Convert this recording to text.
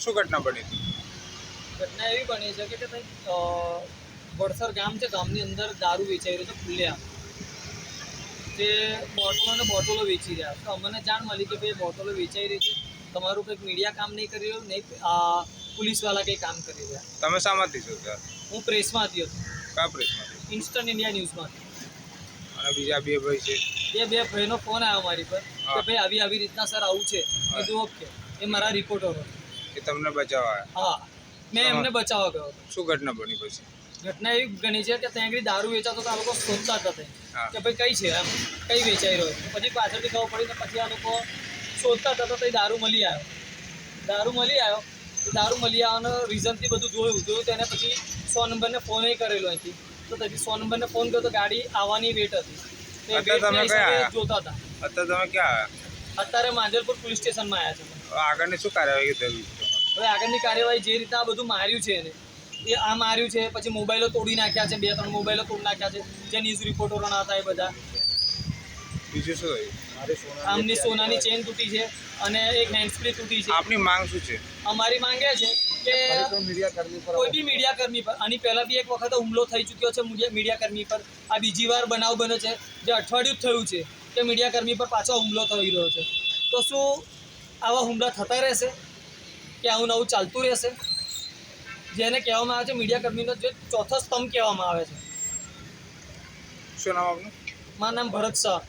શું ઘટના બની હતી? ઘટના એવી બની છે કે કંઈક વડસર ગામ છે, ગામની અંદર દારૂ વેચાઈ રહ્યો છે ખુલ્લેઆમ. જે બોટલો વેચી રહ્યા. તો અમને જાણ મળી કે ભાઈ બોટલો વેચાઈ રહી છે, તમારું કંઈક મીડિયા કામ નહીં કરી રહ્યું, નહીં પોલીસવાળા કંઈ કામ કરી રહ્યા. તમે શામાંથી છો સર? હું પ્રેસમાંથી હતો, કયા પ્રેસમાંથી? Instant India ન્યૂઝમાંથી. અને બીજા બે ભાઈ છે? બે ભાઈનો ફોન આવ્યો મારી પર કે ભાઈ આવી રીતના સર આવું છે. મેં કીધું ઓકે, એ મારા રિપોર્ટરો. કે તમને બચાવવા આવ્યા? હા, મેં એમને બચાવવા ગયો હતો. શું ઘટના બની પછી? ઘટના એવી ગણી છે કે ત્યાં આગળ દારૂ વેચાતો તો આ લોકો શોધતા હતા કે ભાઈ કઈ છે, એમ કઈ વેચાઈ રહ્યો છે. પછી પાછળથી ખબર પડી ને પછી આ લોકો શોધતા હતા તો દારૂ મળી આવ્યો. દારૂ મળી આવવાનો રીઝનથી બધું જોયું તેને પછી 100 નંબરને ફોન કરેલો અહીંથી. તો પછી 100 નંબરને ફોન કર્યો તો ગાડી આવવાની વેટ હતી. જોતા હતા. અત્યારે તમે ક્યાં આવ્યા? અત્યારે માંજલપુર પોલીસ સ્ટેશનમાં આવ્યા છે. આગળની શું કાર્યવાહી થવી? હવે આગળની કાર્યવાહી જે રીતે આ બધું માર્યું છે એને, એ આ માર્યું છે, પછી મોબાઈલો તોડી નાખ્યા છે, 2-3 મોબાઈલો તોડી નાખ્યા છે જે ન્યૂઝ રિપોર્ટરોના હતા એ બધા. બીજું શું થયું? આમની સોનાની ચેન તૂટી છે અને એક હેન્ડસ્પ્રી તૂટી છે. આપની માંગ શું છે? અમારી માંગ એ છે કે કોઈ બી મીડિયાકર્મી પર, આની પહેલા બી એક વખત હુમલો થઈ ચૂક્યો છે મીડિયાકર્મી પર. આ બીજી વાર બનાવ બન્યો છે જે અઠવાડિયું થયું છે કે મીડિયાકર્મી પર પાછો હુમલો થઈ રહ્યો છે. તો શું આવા હુમલા થતા રહેશે કે આવું નવું ચાલતું રહેશે? જેને કહેવામાં આવે છે મીડિયાકર્મીનો જે ચોથો સ્તંભ કહેવામાં આવે છે. શું નામ આપનું? મારું નામ ભરત શાહ.